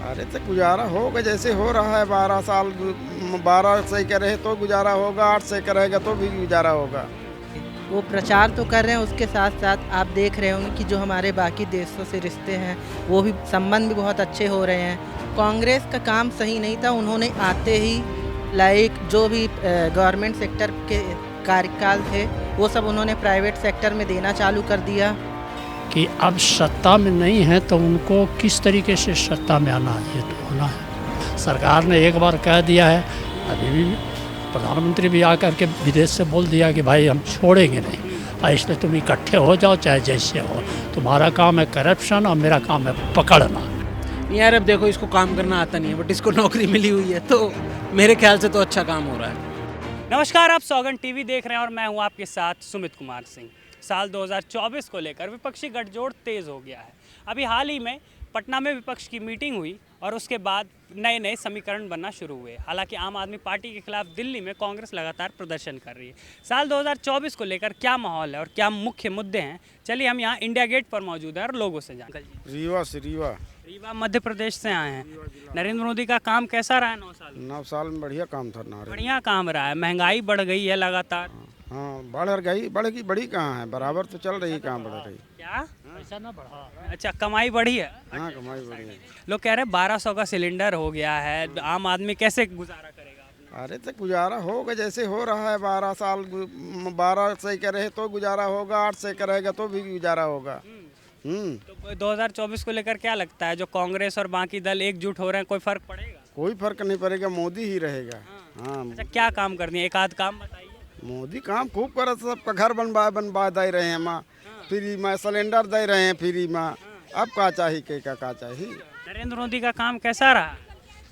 अरे तो गुजारा होगा जैसे हो रहा है 12 साल 12 से करे तो गुजारा होगा, 8 से करेगा तो भी गुजारा होगा। वो प्रचार तो कर रहे हैं, उसके साथ साथ आप देख रहे होंगे कि जो हमारे बाकी देशों से रिश्ते हैं वो भी संबंध भी बहुत अच्छे हो रहे हैं। कांग्रेस का काम सही नहीं था, उन्होंने आते ही जो भी गवर्नमेंट सेक्टर के कार्यकाल थे वो सब उन्होंने प्राइवेट सेक्टर में देना चालू कर दिया। कि अब सत्ता में नहीं है तो उनको किस तरीके से सत्ता में आना है, ये तो होना है। सरकार ने एक बार कह दिया है, अभी भी प्रधानमंत्री भी आकर के विदेश से बोल दिया कि भाई हम छोड़ेंगे नहीं, इसलिए तुम इकट्ठे हो जाओ चाहे जैसे हो, तुम्हारा काम है करप्शन और मेरा काम है पकड़ना। यार अब देखो, इसको काम करना आता नहीं है बट इसको नौकरी मिली हुई है, तो मेरे ख्याल से तो अच्छा काम हो रहा है। नमस्कार, आप सौगन टीवी देख रहे हैं और मैं हूं आपके साथ सुमित कुमार सिंह। साल 2024 को लेकर विपक्षी गठजोड़ तेज हो गया है। अभी हाल ही में पटना में विपक्ष की मीटिंग हुई और उसके बाद नए नए समीकरण बनना शुरू हुए। हालांकि आम आदमी पार्टी के खिलाफ दिल्ली में कांग्रेस लगातार प्रदर्शन कर रही है। साल 2024 को लेकर क्या माहौल है और क्या मुख्य मुद्दे हैं, चलिए हम यहाँ इंडिया गेट पर मौजूद हैं और लोगों से जानकारी। रीवा मध्य प्रदेश से आए हैं। नरेंद्र मोदी का काम कैसा रहा है 9 साल में? बढ़िया काम था ना। बढ़िया काम रहा है। महंगाई बढ़ गई है लगातार। हाँ, बढ़ेगी, बड़ी कहाँ है, बराबर तो चल रही, कहाँ बढ़ रही। क्या पैसा ना बढ़ा? अच्छा, कमाई बढ़ी है। हाँ, कमाई बढ़ी है। लोग कह रहे हैं 1200 का सिलेंडर हो गया है, आम आदमी कैसे गुजारा करेगा अपना? अरे तो गुजारा होगा जैसे हो रहा है 12 साल 12 से करे तो गुजारा होगा, 8 से करेगा तो भी गुजारा होगा। तो 2024 को लेकर क्या लगता है, जो कांग्रेस और बाकी दल एकजुट हो रहे हैं, कोई फर्क पड़ेगा? कोई फर्क नहीं पड़ेगा, मोदी ही रहेगा। हाँ, अच्छा, क्या काम करनी है, एक आध काम बताइए। मोदी काम खूब करत, सबका घर बनवा दे रहे हैं माँ, फ्री में सिलेंडर दे रहे हैं फ्री में। अब का चाहिए का चाहिए। नरेंद्र मोदी का काम कैसा रहा?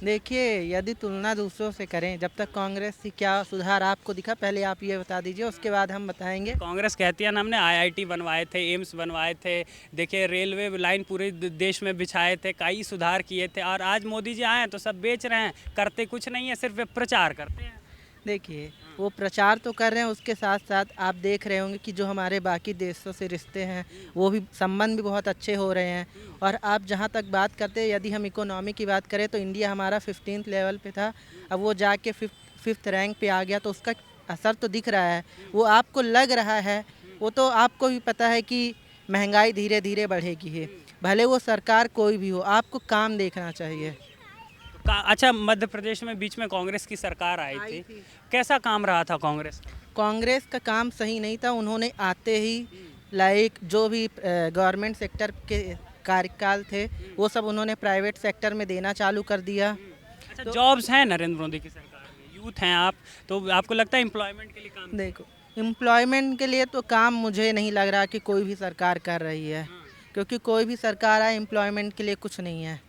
देखिए, यदि तुलना दूसरों से करें, जब तक कांग्रेस थी क्या सुधार आपको दिखा, पहले आप ये बता दीजिए, उसके बाद हम बताएंगे। कांग्रेस कहती है ना, हमने IIT बनवाए थे, एम्स बनवाए थे, देखिए रेलवे लाइन पूरे देश में बिछाए थे, कई सुधार किए थे, और आज मोदी जी आए हैं तो सब बेच रहे हैं, करते कुछ नहीं है, सिर्फ वे प्रचार करते हैं। देखिए, वो प्रचार तो कर रहे हैं, उसके साथ साथ आप देख रहे होंगे कि जो हमारे बाकी देशों से रिश्ते हैं वो भी संबंध भी बहुत अच्छे हो रहे हैं। और आप जहाँ तक बात करते हैं, यदि हम इकोनॉमी की बात करें तो इंडिया हमारा 15th लेवल पे था, अब वो जाके 5th रैंक पे आ गया, तो उसका असर तो दिख रहा है। वो आपको लग रहा है, वो तो आपको भी पता है कि महंगाई धीरे धीरे बढ़ेगी है, भले वो सरकार कोई भी हो, आपको काम देखना चाहिए। अच्छा, मध्य प्रदेश में बीच में कांग्रेस की सरकार आई थी, कैसा काम रहा था कांग्रेस? कांग्रेस का काम सही नहीं था, उन्होंने आते ही जो भी गवर्नमेंट सेक्टर के कार्यकाल थे वो सब उन्होंने प्राइवेट सेक्टर में देना चालू कर दिया। अच्छा, जॉब्स हैं नरेंद्र मोदी की सरकार में, यूथ हैं आप, तो आपको लगता है एम्प्लॉयमेंट के लिए काम? देखो, एम्प्लॉयमेंट के लिए तो काम मुझे नहीं लग रहा कि कोई भी सरकार कर रही है, क्योंकि कोई भी सरकार आए एम्प्लॉयमेंट के लिए कुछ नहीं है।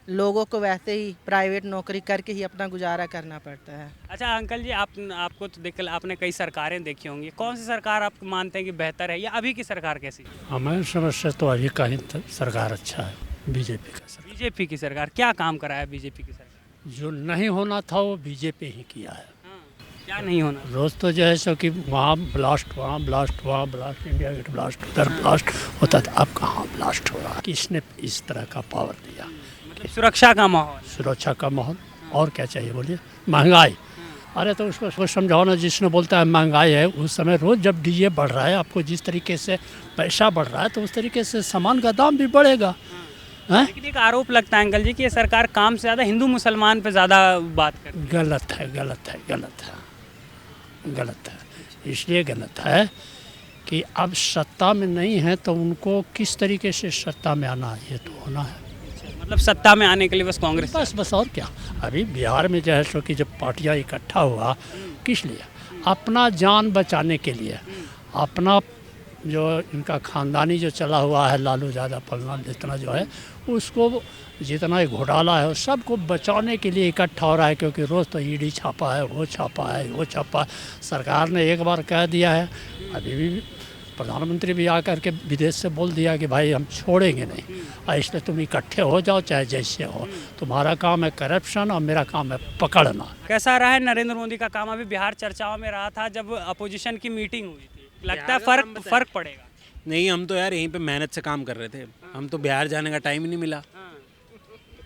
लोगों को वैसे ही प्राइवेट नौकरी करके ही अपना गुजारा करना पड़ता है। अच्छा अंकल जी, आपको तो देख, आपने कई सरकारें देखी होंगी, कौन सी सरकार आप मानते हैं कि बेहतर है, या अभी की सरकार कैसी? हमारी समझ से तो अभी का ही सरकार अच्छा है, बीजेपी का सरकार। बीजेपी की सरकार क्या काम करा है बीजेपी की सरकार? जो नहीं होना था वो बीजेपी ही किया है। क्या नहीं होना? रोज तो जो है सो कि वहाँ ब्लास्ट, वहाँ ब्लास्ट, वहाँ ब्लास्ट, इंडिया गेट ब्लास्ट, उधर ब्लास्ट होता था, अब कहाँ ब्लास्ट हो रहा? किसने इस तरह का पावर दिया? सुरक्षा का माहौल। सुरक्षा का माहौल, और क्या चाहिए बोलिए? महंगाई, अरे तो उसको समझाओ ना, जिसने बोलता है महंगाई है, उस समय रोज़ जब डीजे बढ़ रहा है, आपको जिस तरीके से पैसा बढ़ रहा है तो उस तरीके से सामान का दाम भी बढ़ेगा। लेकिन एक आरोप लगता है अंकल जी कि ये सरकार काम से ज़्यादा हिंदू मुसलमान पे ज़्यादा बात करती है। गलत है, गलत है, गलत है, गलत है। इसलिए गलत है कि अब सत्ता में नहीं है तो उनको किस तरीके से सत्ता में आना है, ये तो होना है। मतलब सत्ता में आने के लिए बस कांग्रेस? बस और क्या। अभी बिहार में जो है सो कि जब पार्टियां इकट्ठा हुआ, किस लिए? अपना जान बचाने के लिए, अपना जो इनका खानदानी जो चला हुआ है, लालू यादव फलना जितना जो है, उसको जितना घोटाला है सबको बचाने के लिए इकट्ठा हो रहा है, क्योंकि रोज़ तो ईडी छापा है, वो छापा है, वो छापा है। सरकार ने एक बार कह दिया है, अभी भी प्रधानमंत्री भी आकर के विदेश से बोल दिया कि भाई हम छोड़ेंगे नहीं, इसलिए तुम इकट्ठे हो जाओ चाहे जैसे हो, तुम्हारा काम है करप्शन और मेरा काम है पकड़ना। कैसा रहा है नरेंद्र मोदी का काम? अभी बिहार चर्चाओं में रहा था जब अपोजिशन की मीटिंग हुई थी, लगता है फर्क पड़ेगा? नहीं, हम तो यार यहीं पे मेहनत से काम कर रहे थे, हम तो बिहार जाने का टाइम ही नहीं मिला।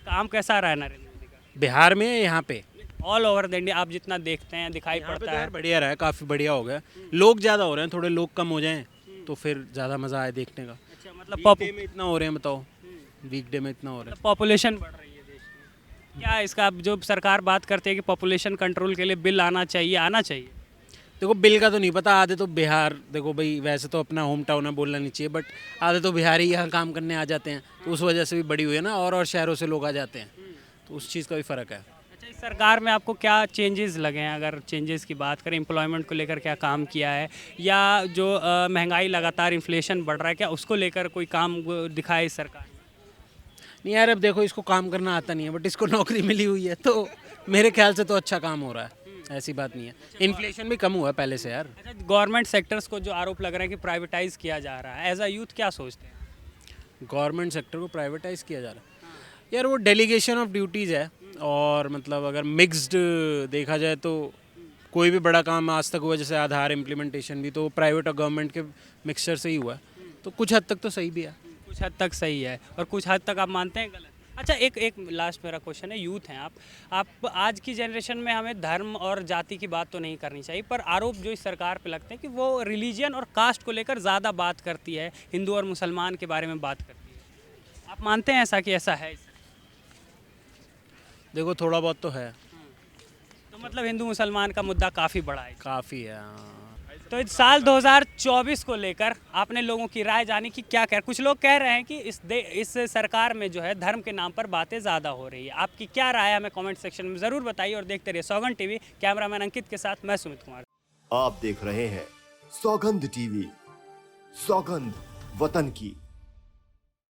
काम कैसा रहा है नरेंद्र मोदी का? बिहार में यहाँ पे ऑल ओवर द इंडिया आप जितना देखते हैं दिखाई यहाँ पे पड़ता तो है। यार बढ़िया रहा है, काफ़ी बढ़िया हो गया। लोग ज़्यादा हो रहे हैं, थोड़े लोग कम हो जाएं तो फिर ज़्यादा मज़ा आए देखने का। अच्छा मतलब वीकडे में इतना हो रहे हैं, बताओ वीकडे में इतना हो रहा है। पॉपुलेशन बढ़ रही है देश में, क्या इसका जो सरकार बात करती है कि पॉपुलेशन कंट्रोल के लिए बिल आना चाहिए? देखो बिल का तो नहीं पता, आधे तो बिहार, देखो भाई वैसे तो अपना होम टाउन है, बोलना नहीं चाहिए, बट आधे तो बिहारी यहाँ काम करने आ जाते हैं, तो उस वजह से भी बड़ी हुई है ना, और शहरों से लोग आ जाते हैं, तो उस चीज़ का भी फ़र्क है। अच्छा, इस सरकार में आपको क्या चेंजेस लगे हैं? अगर चेंजेस की बात करें, एम्प्लॉयमेंट को लेकर क्या काम किया है, या जो महंगाई लगातार इन्फ्लेशन बढ़ रहा है, क्या उसको लेकर कोई काम दिखाया है इस सरकार ने? नहीं यार, अब देखो इसको काम करना आता नहीं है, बट इसको नौकरी मिली हुई है, तो मेरे ख्याल से तो अच्छा काम हो रहा है, ऐसी बात नहीं है। इन्फ्लेशन भी कम हुआ है पहले से यार। अच्छा, गवर्नमेंट सेक्टर्स को जो आरोप लग रहा है कि प्राइवेटाइज किया जा रहा है, एज अ यूथ क्या सोचते हैं? गवर्नमेंट सेक्टर को प्राइवेटाइज किया जा रहा है यार, वो डेलीगेशन ऑफ ड्यूटीज़ है, और मतलब अगर मिक्स्ड देखा जाए तो कोई भी बड़ा काम आज तक हुआ, जैसे आधार इम्प्लीमेंटेशन भी तो प्राइवेट और गवर्नमेंट के मिक्सचर से ही हुआ है, तो कुछ हद तक तो सही भी है। कुछ हद तक सही है और कुछ हद तक आप मानते हैं गलत? अच्छा, एक लास्ट मेरा क्वेश्चन है, यूथ हैं आप आज की जनरेशन में हमें धर्म और जाति की बात तो नहीं करनी चाहिए, पर आरोप जो इस सरकार पे लगते हैं कि वो रिलीजन और कास्ट को लेकर ज़्यादा बात करती है, हिंदू और मुसलमान के बारे में बात करती है। आप मानते हैं ऐसा कि ऐसा है? देखो थोड़ा बहुत तो है, तो मतलब हिंदू मुसलमान का मुद्दा काफ़ी बड़ा है। काफ़ी है हाँ। तो इस साल 2024 को लेकर आपने लोगों की राय जानी कि क्या कह, कुछ लोग कह रहे हैं कि इस सरकार में जो है धर्म के नाम पर बातें ज़्यादा हो रही है। आपकी क्या राय है, हमें कमेंट सेक्शन में ज़रूर बताइए, और देखते रहिए सौगंध टीवी। कैमरामैन अंकित के साथ मैं सुमित कुमार। आप देख रहे हैं सौगंध टीवी, सौगंध वतन की।